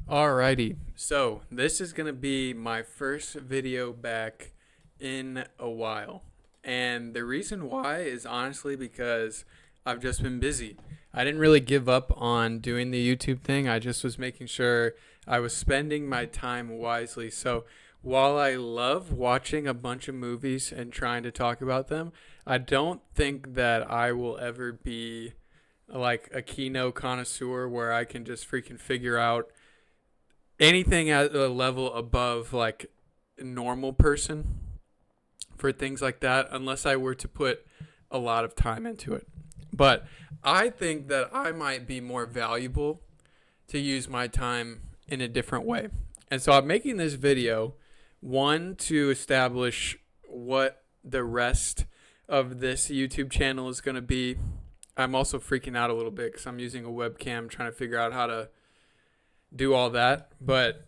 Alrighty, so this is going to be my first video back in a while. And the reason why is honestly because I've just been busy. I didn't really give up on doing the YouTube thing. I just was making sure I was spending my time wisely. So while I love watching a bunch of movies and trying to talk about them, I don't think that I will ever be like a kino connoisseur where I can just freaking figure out anything at a level above like a normal person for things like that unless I were to put a lot of time into it. But I think that I might be more valuable to use my time in a different way. And so I'm making this video, one, to establish what the rest of this YouTube channel is going to be. I'm also freaking out a little bit because I'm using a webcam trying to figure out how to do all that. But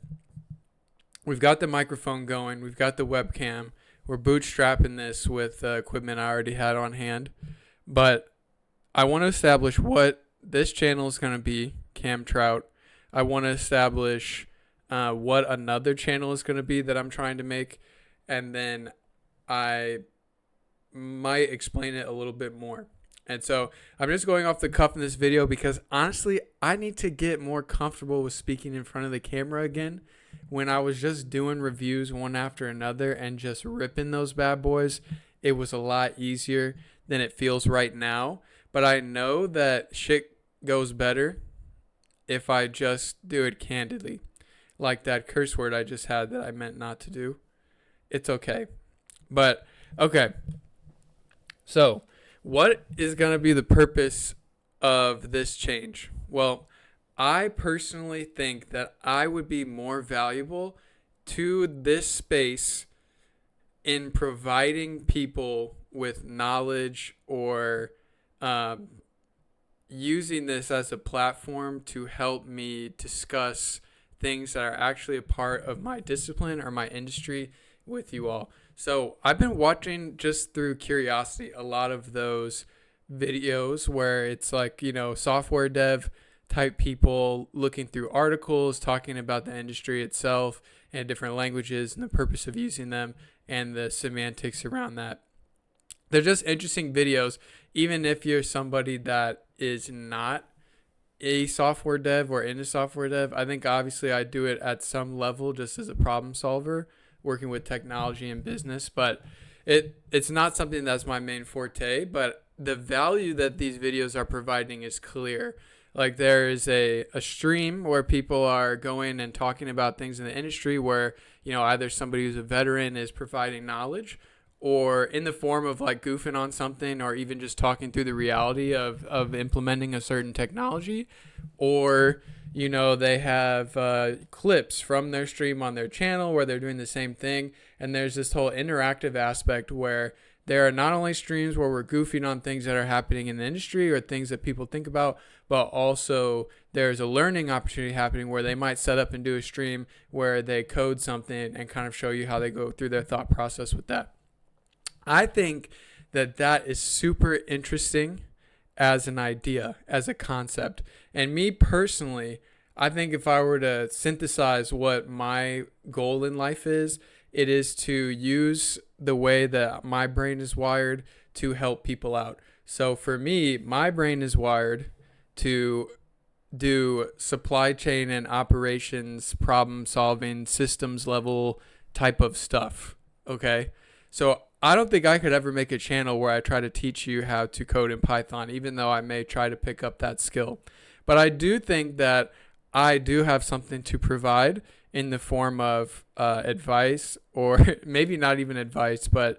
we've got the microphone going. We've got the webcam. We're bootstrapping this with equipment I already had on hand. But I want to establish what this channel is going to be, Cam Trout. I want to establish what another channel is going to be that I'm trying to make. And then I might explain it a little bit more. And so I'm just going off the cuff in this video because honestly, I need to get more comfortable with speaking in front of the camera again. When I was just doing reviews one after another and just ripping those bad boys, it was a lot easier than it feels right now. But I know that shit goes better if I just do it candidly. Like that curse word I just had that I meant not to do. It's okay. But, okay. So, what is going to be the purpose of this change? Well, I personally think that I would be more valuable to this space in providing people with knowledge or using this as a platform to help me discuss things that are actually a part of my discipline or my industry with you all. So I've been watching just through curiosity a lot of those videos where it's like, software dev type people looking through articles, talking about the industry itself and different languages and the purpose of using them and the semantics around that. They're just interesting videos, even if you're somebody that is not a software dev or into software dev. I think obviously I do it at some level just as a problem solver, working with technology and business, but it's not something that's my main forte. But the value that these videos are providing is clear. Like there is a stream where people are going and talking about things in the industry where, either somebody who's a veteran is providing knowledge or in the form of like goofing on something or even just talking through the reality of implementing a certain technology, or they have clips from their stream on their channel where they're doing the same thing. And there's this whole interactive aspect where there are not only streams where we're goofing on things that are happening in the industry or things that people think about, but also there's a learning opportunity happening where they might set up and do a stream where they code something and kind of show you how they go through their thought process with that. I think that is super interesting as an idea, as a concept. And me personally, I think if I were to synthesize what my goal in life is, it is to use the way that my brain is wired to help people out. So for me, my brain is wired to do supply chain and operations, problem solving, systems level type of stuff. Okay. So I don't think I could ever make a channel where I try to teach you how to code in Python, even though I may try to pick up that skill. But I do think that I do have something to provide in the form of advice, or maybe not even advice, but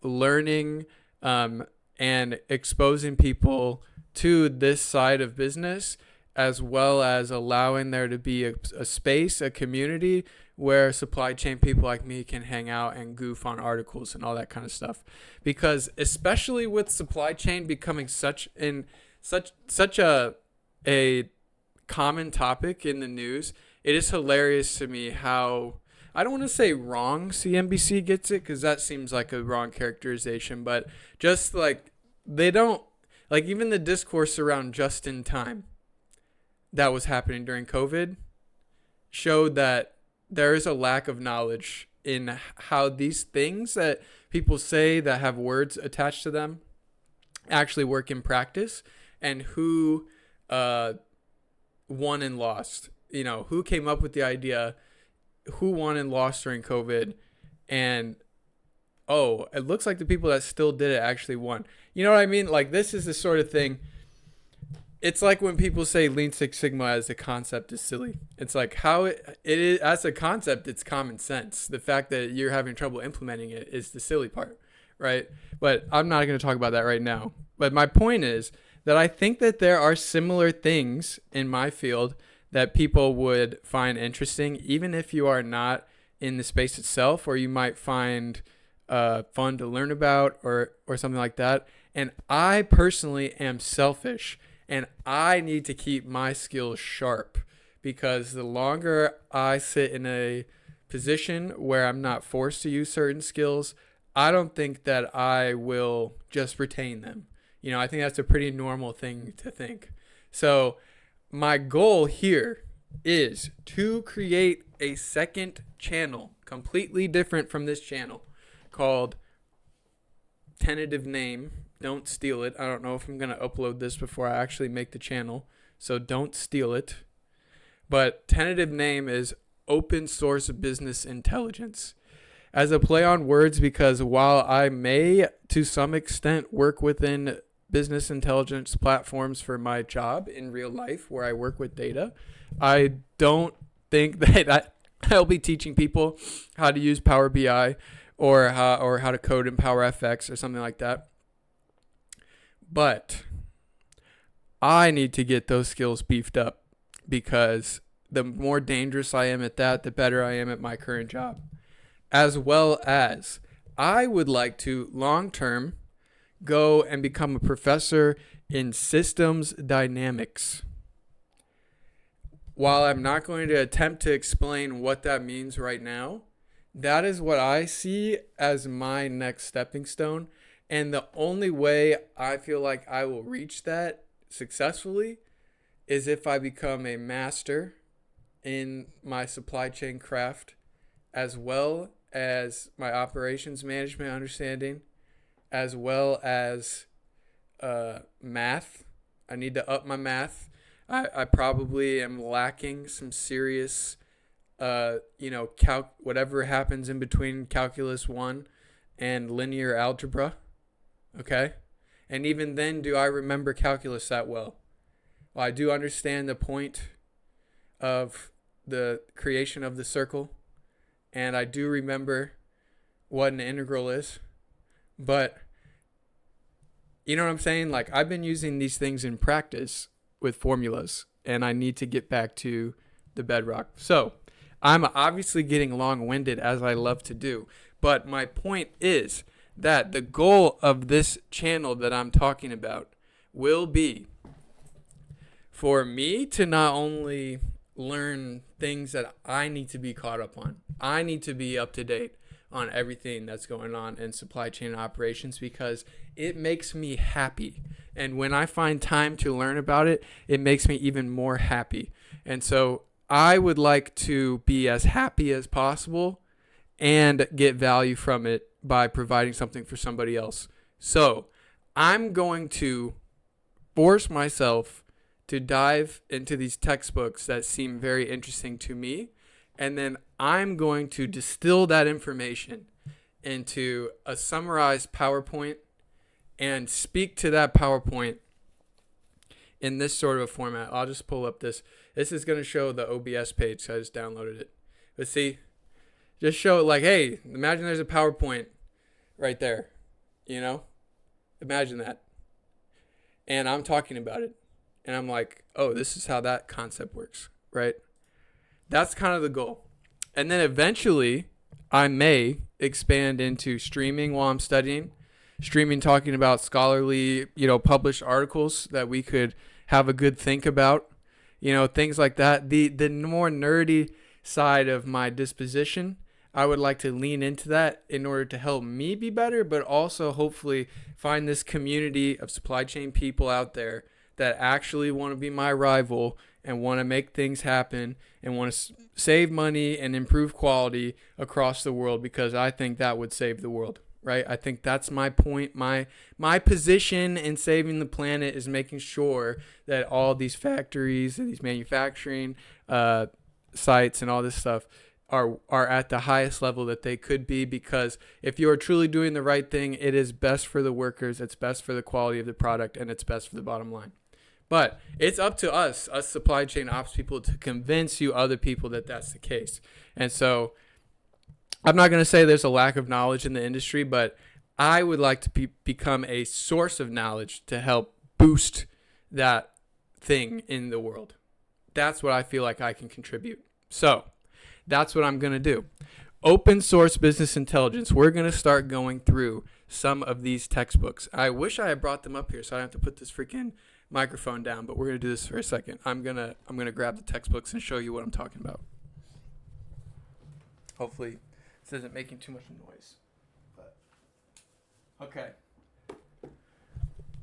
learning and exposing people to this side of business, as well as allowing there to be a space, a community where supply chain people like me can hang out and goof on articles and all that kind of stuff. Because especially with supply chain becoming such a common topic in the news, it is hilarious to me how, I don't want to say wrong CNBC gets it, because that seems like a wrong characterization, but just like they don't, like even the discourse around just in time that was happening during COVID, showed that there is a lack of knowledge in how these things that people say that have words attached to them actually work in practice, and who won and lost. Who came up with the idea, who won and lost during COVID, and it looks like the people that still did it actually won. You know what I mean? Like, this is the sort of thing. It's like when people say Lean Six Sigma as a concept is silly. It's like how it is as a concept, it's common sense. The fact that you're having trouble implementing it is the silly part, right? But I'm not going to talk about that right now. But my point is that I think that there are similar things in my field that people would find interesting, even if you are not in the space itself, or you might find fun to learn about, or something like that. And I personally am selfish, and I need to keep my skills sharp, because the longer I sit in a position where I'm not forced to use certain skills, I don't think that I will just retain them. I think that's a pretty normal thing to think. So my goal here is to create a second channel, completely different from this channel, called tentative name. Don't steal it. I don't know if I'm going to upload this before I actually make the channel, so don't steal it. But tentative name is Open Source Business Intelligence, as a play on words, because while I may to some extent work within business intelligence platforms for my job in real life where I work with data, I don't think that I'll be teaching people how to use Power BI or how to code in Power FX or something like that. But I need to get those skills beefed up, because the more dangerous I am at that, the better I am at my current job. As well as I would like to long-term go and become a professor in systems dynamics. While I'm not going to attempt to explain what that means right now, that is what I see as my next stepping stone. And the only way I feel like I will reach that successfully is if I become a master in my supply chain craft, as well as my operations management understanding, as well as math. I need to up my math. I probably am lacking some serious, whatever happens in between calculus 1 and linear algebra. Okay? And even then, do I remember calculus that well? Well, I do understand the point of the creation of the circle, and I do remember what an integral is. But you know what I'm saying? Like, I've been using these things in practice with formulas, and I need to get back to the bedrock. So I'm obviously getting long-winded, as I love to do. But my point is that the goal of this channel that I'm talking about will be for me to not only learn things that I need to be caught up on. I need to be up to date on everything that's going on in supply chain operations, because it makes me happy. And when I find time to learn about it, it makes me even more happy. And so I would like to be as happy as possible and get value from it by providing something for somebody else. So I'm going to force myself to dive into these textbooks that seem very interesting to me, and then I'm going to distill that information into a summarized PowerPoint and speak to that PowerPoint in this sort of a format. I'll just pull up this. This is going to show the OBS page, so I just downloaded it. But see, just show it like, hey, imagine there's a PowerPoint right there, Imagine that. And I'm talking about it. And I'm like, oh, this is how that concept works, right? That's kind of the goal. And then eventually, I may expand into streaming while I'm studying. Streaming, talking about scholarly, published articles that we could have a good think about. Things like that. The more nerdy side of my disposition, I would like to lean into that in order to help me be better, but also hopefully find this community of supply chain people out there that actually want to be my rival and want to make things happen and want to save money and improve quality across the world, because I think that would save the world, right? I think that's my point. My position in saving the planet is making sure that all these factories and these manufacturing sites and all this stuff are at the highest level that they could be, because if you are truly doing the right thing, it is best for the workers, it's best for the quality of the product, and it's best for the bottom line. But it's up to us supply chain ops people, to convince you other people that that's the case. And so I'm not going to say there's a lack of knowledge in the industry, but I would like to become a source of knowledge to help boost that thing in the world. That's what I feel like I can contribute. So that's what I'm going to do. Open source business intelligence. We're going to start going through some of these textbooks. I wish I had brought them up here so I don't have to put this freaking microphone down, but we're going to do this for a second. I'm going to grab the textbooks and show you what I'm talking about. Hopefully this isn't making too much noise. But okay.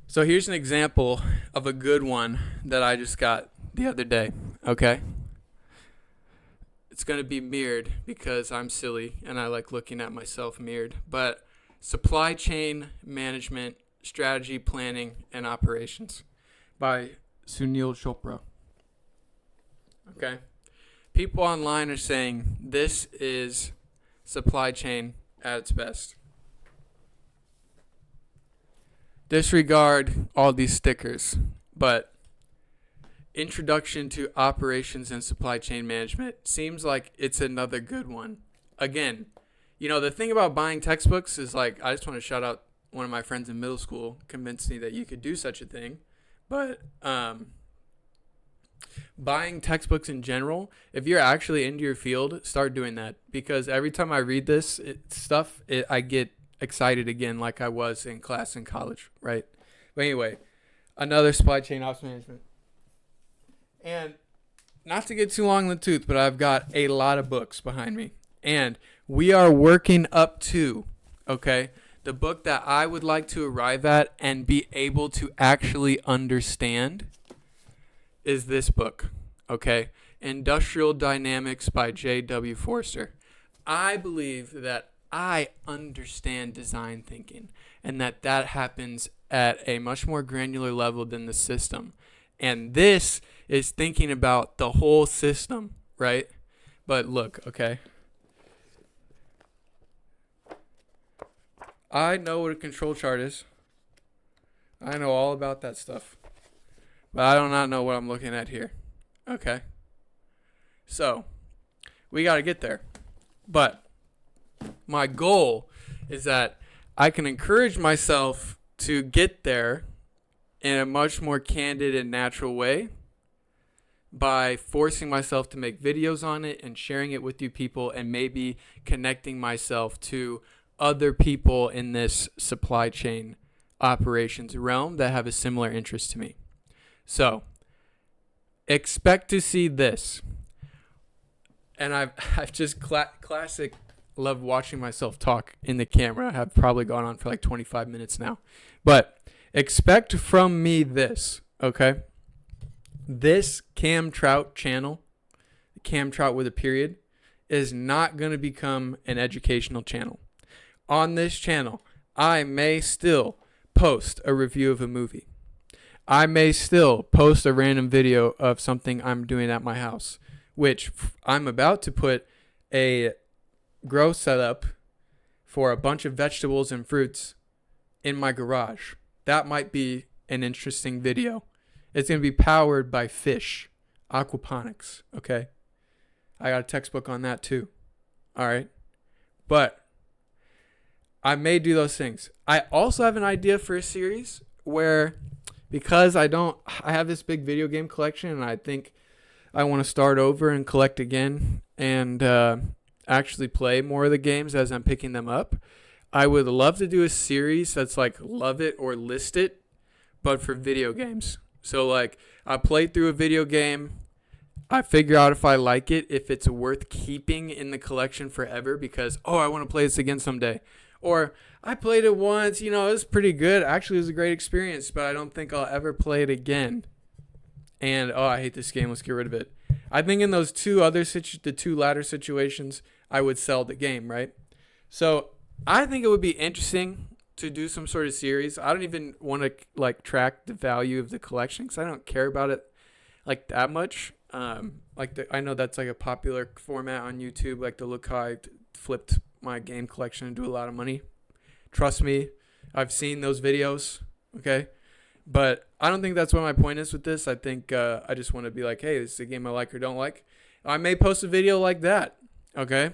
So here's an example of a good one that I just got the other day, okay? It's going to be mirrored because I'm silly and I like looking at myself mirrored. But Supply Chain Management, Strategy, Planning, and Operations by Sunil Chopra. Okay. People online are saying this is supply chain at its best. Disregard all these stickers, but Introduction to Operations and Supply Chain Management seems like it's another good one. Again, the thing about buying textbooks is, like, I just want to shout out one of my friends in middle school convinced me that you could do such a thing. But buying textbooks in general, if you're actually into your field, start doing that. Because every time I read this stuff, I get excited again like I was in class in college, right? But anyway, another supply chain ops management. And not to get too long in the tooth, but I've got a lot of books behind me. And we are working up to, okay, the book that I would like to arrive at and be able to actually understand is this book, okay? Industrial Dynamics by J.W. Forster. I believe that I understand design thinking and that happens at a much more granular level than the system. And this is thinking about the whole system, right? But look, okay. I know what a control chart is. I know all about that stuff. But I do not know what I'm looking at here. Okay. So, we got to get there. But my goal is that I can encourage myself to get there in a much more candid and natural way by forcing myself to make videos on it and sharing it with you people, and maybe connecting myself to other people in this supply chain operations realm that have a similar interest to me. So, expect to see this. And I've just classic love watching myself talk in the camera. I've probably gone on for like 25 minutes now. But expect from me this, okay? This Cam Trout channel, Cam Trout with a period, is not going to become an educational channel. On this channel, I may still post a review of a movie. I may still post a random video of something I'm doing at my house, which I'm about to put a grow setup for a bunch of vegetables and fruits in my garage. That might be an interesting video. It's going to be powered by fish, aquaponics, okay? I got a textbook on that too, all right? But I may do those things. I also have an idea for a series where, because I have this big video game collection, and I think I want to start over and collect again and actually play more of the games as I'm picking them up. I would love to do a series that's like Love It or List It, but for video games. So like I play through a video game, I figure out if I like it, if it's worth keeping in the collection forever because, I want to play this again someday. Or I played it once, it was pretty good. Actually, it was a great experience, but I don't think I'll ever play it again. And, oh, I hate this game. Let's get rid of it. I think in those the two latter situations, I would sell the game, right? So I think it would be interesting to do some sort of series. I don't even want to track the value of the collection because I don't care about it that much. I know that's a popular format on YouTube, to look how I flipped my game collection and do a lot of money. Trust me, I've seen those videos. Okay. But I don't think that's what my point is with this. I think I just want to be hey, this is a game I like or don't like. I may post a video like that, okay?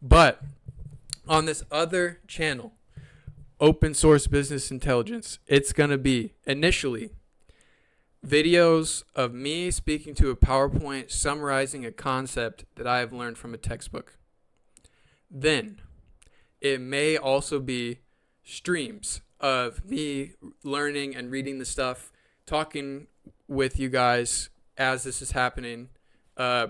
But on this other channel, Open Source Business Intelligence, it's going to be initially videos of me speaking to a PowerPoint summarizing a concept that I have learned from a textbook. Then it may also be streams of me learning and reading the stuff, talking with you guys as this is happening,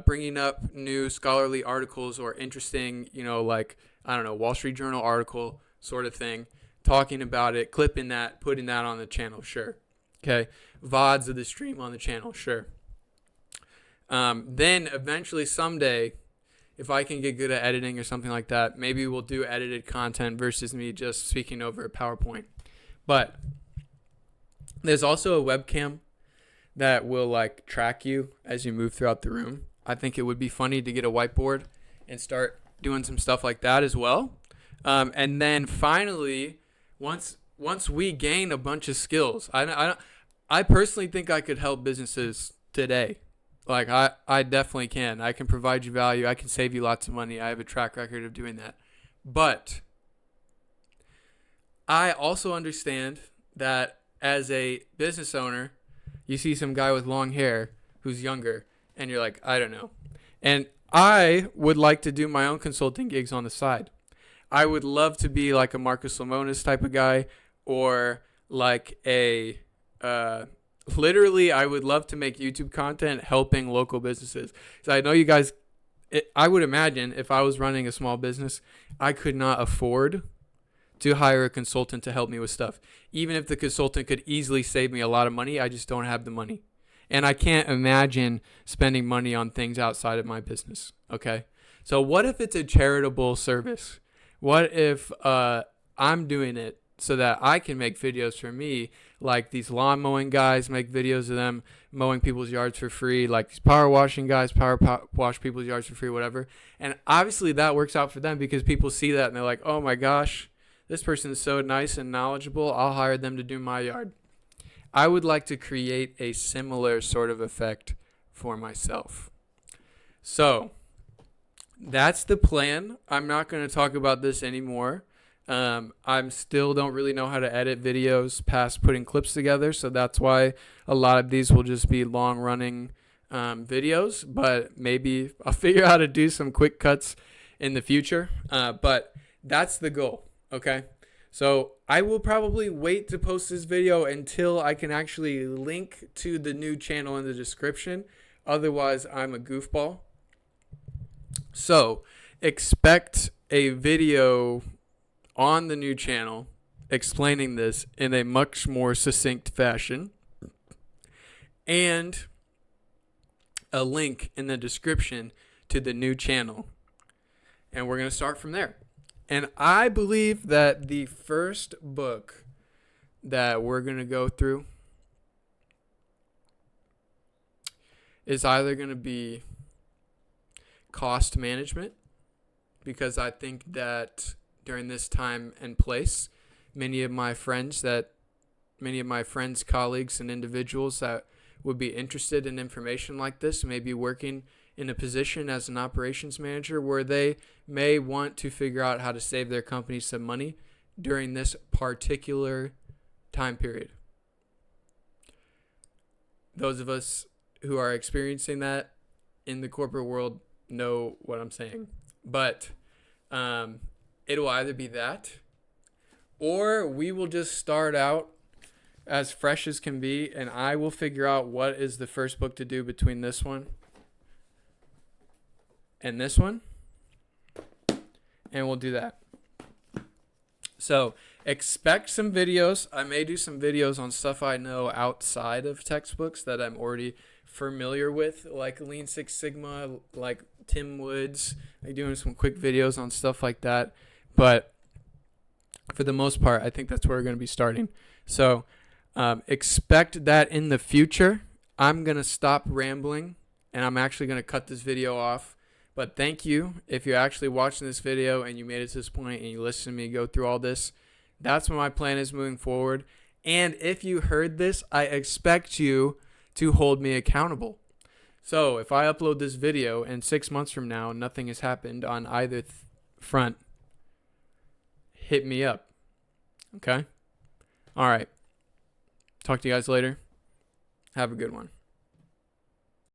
bringing up new scholarly articles or interesting, Wall Street Journal article sort of thing, talking about it, clipping that, putting that on the channel, sure. Okay, VODs of the stream on the channel, sure. Then eventually someday, if I can get good at editing or something like that, maybe we'll do edited content versus me just speaking over a PowerPoint. But there's also a webcam that will track you as you move throughout the room. I think it would be funny to get a whiteboard and start doing some stuff like that as well. And then finally, once we gain a bunch of skills, I personally think I could help businesses today. I definitely can. I can provide you value. I can save you lots of money. I have a track record of doing that. But I also understand that as a business owner, you see some guy with long hair who's younger, and you're I don't know. And I would like to do my own consulting gigs on the side. I would love to be a Marcus Lemonis type of guy, or literally, I would love to make YouTube content helping local businesses. So I know you guys, I would imagine if I was running a small business, I could not afford to hire a consultant to help me with stuff. Even if the consultant could easily save me a lot of money, I just don't have the money. And I can't imagine spending money on things outside of my business, okay? So what if it's a charitable service? What if I'm doing it so that I can make videos for me, like these lawn mowing guys make videos of them mowing people's yards for free, like these power washing guys wash people's yards for free, whatever. And obviously that works out for them because people see that and they're oh my gosh, this person is so nice and knowledgeable, I'll hire them to do my yard. I would like to create a similar sort of effect for myself. So that's the plan. I'm not going to talk about this anymore. I still don't really know how to edit videos past putting clips together, so that's why a lot of these will just be long-running videos, but maybe I'll figure out how to do some quick cuts in the future, but that's the goal, okay? So I will probably wait to post this video until I can actually link to the new channel in the description. Otherwise, I'm a goofball. So expect a video on the new channel explaining this in a much more succinct fashion, and a link in the description to the new channel. And we're going to start from there. And I believe that the first book that we're going to go through is either going to be cost management, because I think that during this time and place, many of my friends, colleagues, and individuals that would be interested in information like this may be working in a position as an operations manager where they may want to figure out how to save their company some money during this particular time period. Those of us who are experiencing that in the corporate world know what I'm saying. But it'll either be that, or we will just start out as fresh as can be, and I will figure out what is the first book to do between this one and this one, and we'll do that. So expect some videos. I may do some videos on stuff I know outside of textbooks that I'm already familiar with, like Lean Six Sigma, like Tim Woods. I'm doing some quick videos on stuff like that. But for the most part, I think that's where we're going to be starting. So expect that in the future. I'm going to stop rambling, and I'm actually going to cut this video off. But thank you if you're actually watching this video and you made it to this point and you listen to me go through all this. That's what my plan is moving forward. And if you heard this, I expect you to hold me accountable. So if I upload this video and 6 months from now nothing has happened on either front, hit me up. Okay? All right. Talk to you guys later. Have a good one.